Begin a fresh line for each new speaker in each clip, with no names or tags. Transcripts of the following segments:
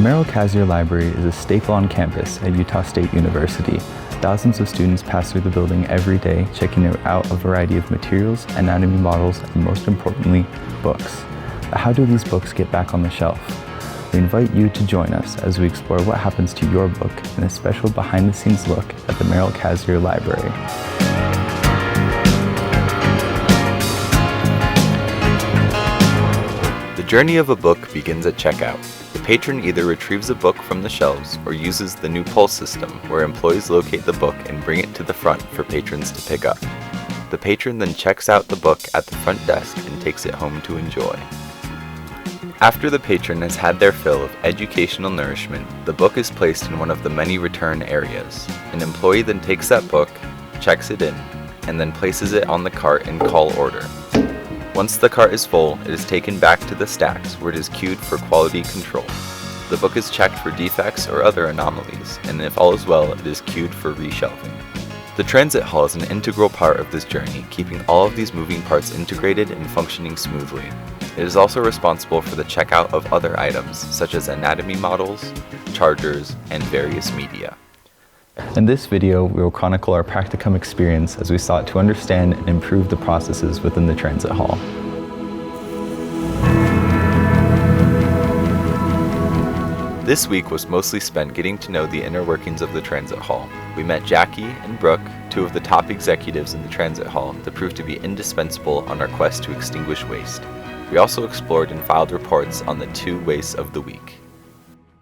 Merrill Cazier Library is a staple on campus at Utah State University. Thousands of students pass through the building every day, checking out a variety of materials, anatomy models, and most importantly, books. But how do these books get back on the shelf? We invite you to join us as we explore what happens to your book in a special behind-the-scenes look at the Merrill Cazier Library.
The journey of a book begins at checkout. The patron either retrieves a book from the shelves or uses the new pull system where employees locate the book and bring it to the front for patrons to pick up. The patron then checks out the book at the front desk and takes it home to enjoy. After the patron has had their fill of educational nourishment, the book is placed in one of the many return areas. An employee then takes that book, checks it in, and then places it on the cart in call order. Once the cart is full, it is taken back to the stacks where it is queued for quality control. The book is checked for defects or other anomalies, and if all is well, it is queued for reshelving. The transit hall is an integral part of this journey, keeping all of these moving parts integrated and functioning smoothly. It is also responsible for the checkout of other items, such as anatomy models, chargers, and various media.
In this video, we will chronicle our practicum experience as we sought to understand and improve the processes within the transit hall.
This week was mostly spent getting to know the inner workings of the transit hall. We met Jackie and Brooke, two of the top executives in the transit hall that proved to be indispensable on our quest to extinguish waste. We also explored and filed reports on the 2 wastes of the week.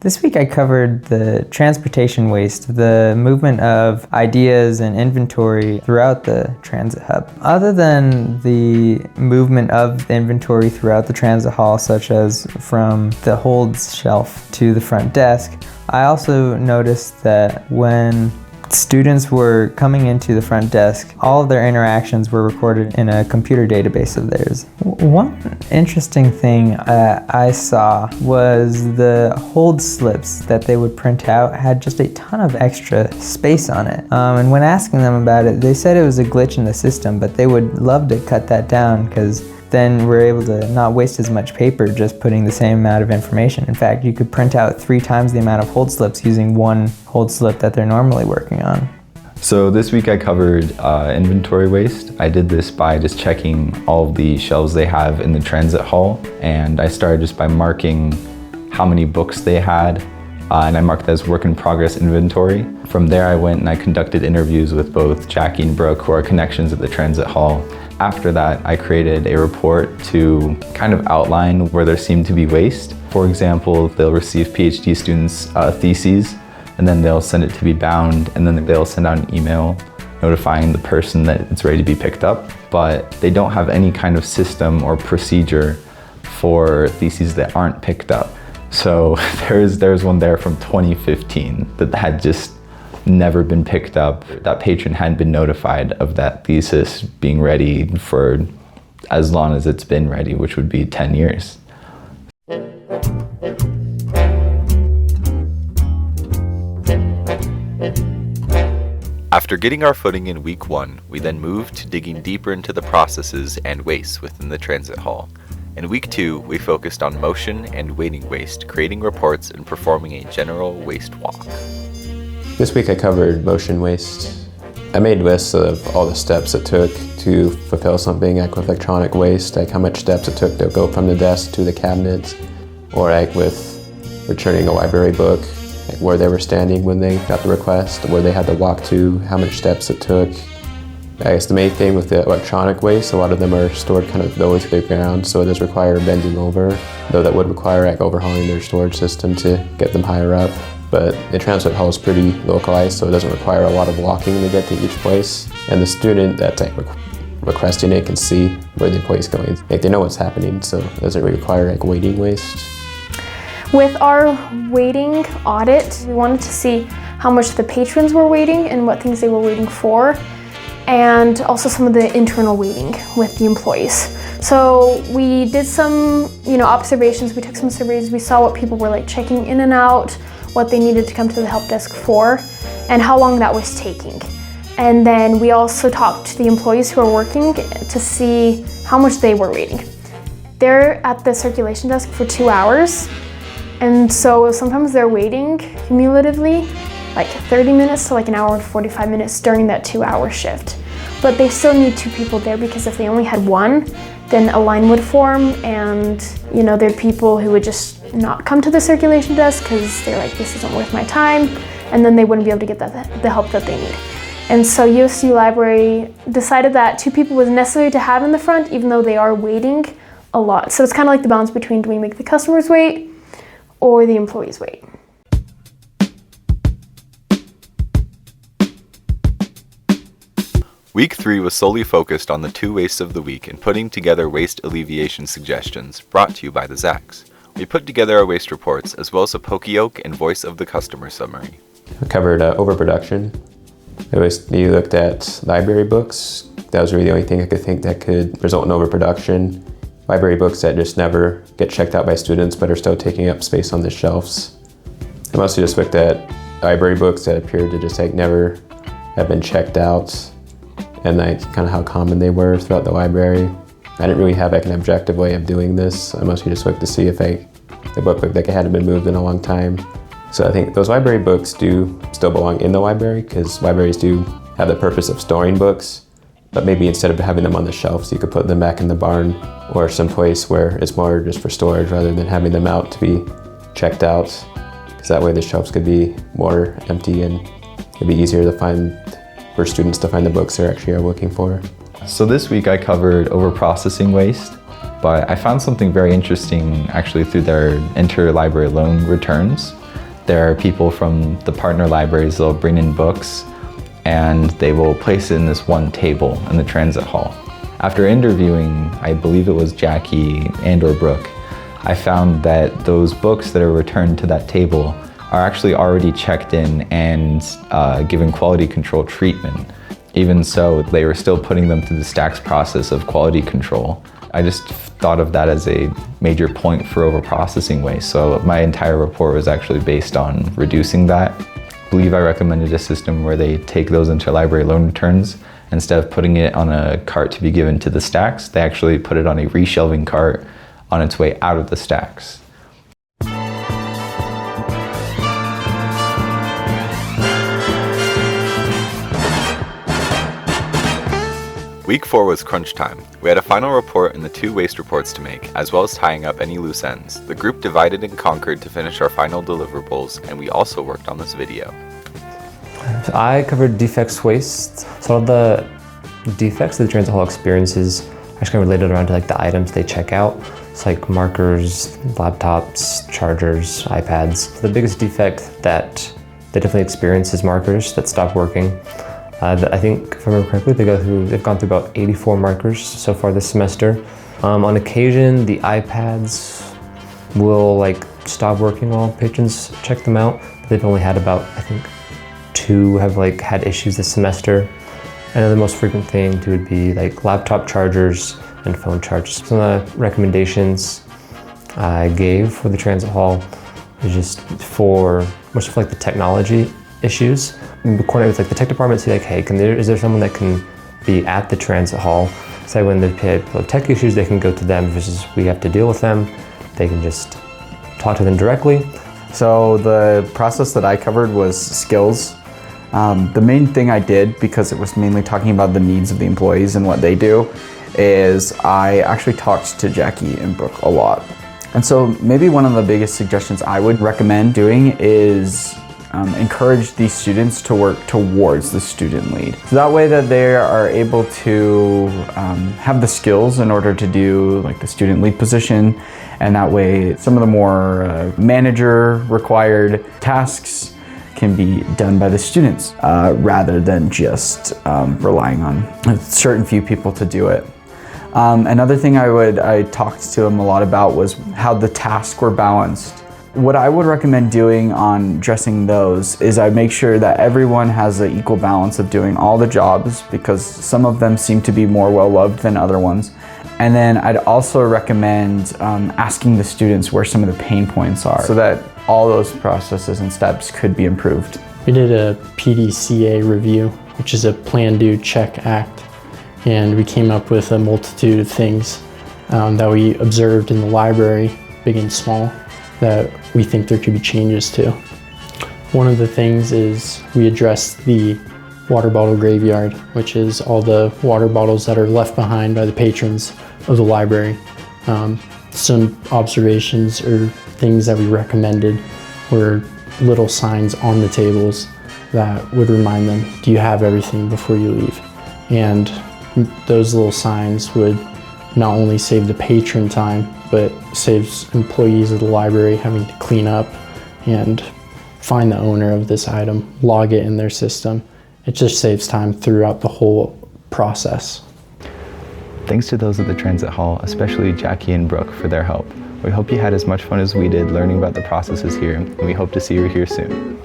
This week I covered the transportation waste, the movement of ideas and inventory throughout the transit hub. Other than the movement of the inventory throughout the transit hall, such as from the holds shelf to the front desk, I also noticed that when students were coming into the front desk, all of their interactions were recorded in a computer database of theirs. One interesting thing I saw was the hold slips that they would print out had just a ton of extra space on it. And when asking them about it, they said it was a glitch in the system, but they would love to cut that down because then we're able to not waste as much paper just putting the same amount of information. In fact, you could print out 3 times the amount of hold slips using one hold slip that they're normally working on.
So this week I covered inventory waste. I did this by just checking all of the shelves they have in the transit hall, and I started just by marking how many books they had, and I marked that as work in progress inventory. From there I went and I conducted interviews with both Jackie and Brooke, who are connections at the transit hall. After that, I created a report to kind of outline where there seemed to be waste. For example, they'll receive PhD students' theses, and then they'll send it to be bound, and then they'll send out an email notifying the person that it's ready to be picked up. But they don't have any kind of system or procedure for theses that aren't picked up. So there's one there from 2015 that had just never been picked up. That patron hadn't been notified of that thesis being ready for as long as it's been ready, which would be 10 years.
After getting our footing in week 1, we then moved to digging deeper into the processes and wastes within the transit hall. In week 2, we focused on motion and waiting waste, creating reports and performing a general waste walk.
This week I covered motion waste. I made lists of all the steps it took to fulfill something, like with electronic waste, like how much steps it took to go from the desk to the cabinets, or like with returning a library book, like where they were standing when they got the request, where they had to walk to, how much steps it took. I guess the main thing with the electronic waste, a lot of them are stored kind of low to the ground, so it does require bending over, though that would require like overhauling their storage system to get them higher up. But the transit hall is pretty localized, so it doesn't require a lot of walking to get to each place. And the student that's like requesting it can see where the employee's going. Like they know what's happening, so it doesn't really require like waiting waste.
With our waiting audit, we wanted to see how much the patrons were waiting and what things they were waiting for, and also some of the internal waiting with the employees. So we did some, observations. We took some surveys. We saw what people were like checking in and out, what they needed to come to the help desk for, and how long that was taking. And then we also talked to the employees who are working to see how much they were waiting. They're at the circulation desk for 2 hours, And so sometimes they're waiting cumulatively like 30 minutes to like an hour and 45 minutes during that 2-hour shift. But they still need 2 people there because if they only had 1, then a line would form and there are people who would just not come to the circulation desk because they're like, this isn't worth my time, and then they wouldn't be able to get the help that they need. And so USU Library decided that 2 people was necessary to have in the front even though they are waiting a lot. So it's kind of like the balance between, do we make the customers wait or the employees wait?
Week 3 was solely focused on the 2 wastes of the week and putting together waste alleviation suggestions brought to you by the Zacks. We put together our waste reports as well as a poke-yoke and voice of the customer summary.
We covered overproduction. You looked at library books. That was really the only thing I could think that could result in overproduction. Library books that just never get checked out by students but are still taking up space on the shelves. I mostly just looked at library books that appeared to just never have been checked out, and kind of how common they were throughout the library. I didn't really have an objective way of doing this. I mostly just looked to see if the book looked like it hadn't been moved in a long time. So I think those library books do still belong in the library because libraries do have the purpose of storing books, but maybe instead of having them on the shelves, you could put them back in the barn or someplace where it's more just for storage rather than having them out to be checked out, because that way the shelves could be more empty and it'd be easier to find for students to find the books they actually are looking for.
So this week I covered overprocessing waste, but I found something very interesting actually through their interlibrary loan returns. There are people from the partner libraries that will bring in books and they will place it in this one table in the transit hall. After interviewing, I believe it was Jackie and/or Brooke, I found that those books that are returned to that table are actually already checked in and given quality control treatment. Even so, they were still putting them through the stacks process of quality control. I just thought of that as a major point for overprocessing waste. So my entire report was actually based on reducing that. I believe I recommended a system where they take those interlibrary loan returns. Instead of putting it on a cart to be given to the stacks, they actually put it on a reshelving cart on its way out of the stacks.
Week 4 was crunch time. We had a final report and the 2 waste reports to make, as well as tying up any loose ends. The group divided and conquered to finish our final deliverables, and we also worked on this video.
So I covered defects waste. So all the defects that the transit hall experiences are just kind of related around to the items they check out. It's like markers, laptops, chargers, iPads. The biggest defect that they definitely experience is markers that stop working. I think, if I remember correctly, they've gone through about 84 markers so far this semester. On occasion, the iPads will stop working while patrons check them out. They've only had about, I think, 2 have had issues this semester. I know the most frequent thing would be laptop chargers and phone chargers. Some of the recommendations I gave for the transit hall is just for much of the technology issues. Coordinate with the tech department, see hey, is there someone that can be at the transit hall? So when they have tech issues, they can go to them versus we have to deal with them. They can just talk to them directly.
So the process that I covered was skills. The main thing I did, because it was mainly talking about the needs of the employees and what they do, is I actually talked to Jackie and Brooke a lot. And so maybe one of the biggest suggestions I would recommend doing is encourage these students to work towards the student lead. So that way that they are able to have the skills in order to do the student lead position, and that way some of the more manager required tasks can be done by the students rather than just relying on a certain few people to do it. Another thing I talked to them a lot about was how the tasks were balanced. What I would recommend doing on addressing those is I make sure that everyone has an equal balance of doing all the jobs, because some of them seem to be more well-loved than other ones. And then I'd also recommend asking the students where some of the pain points are, so that all those processes and steps could be improved.
We did a PDCA review, which is a Plan, Do, Check, Act, and we came up with a multitude of things that we observed in the library, big and small. that we think there could be changes to. One of the things is we addressed the water bottle graveyard, which is all the water bottles that are left behind by the patrons of the library. Some observations or things that we recommended were little signs on the tables that would remind them, do you have everything before you leave? And those little signs would not only save the patron time, but saves employees of the library having to clean up and find the owner of this item, log it in their system. It just saves time throughout the whole process.
Thanks to those at the Transit Hall, especially Jackie and Brooke, for their help. We hope you had as much fun as we did learning about the processes here, and we hope to see you here soon.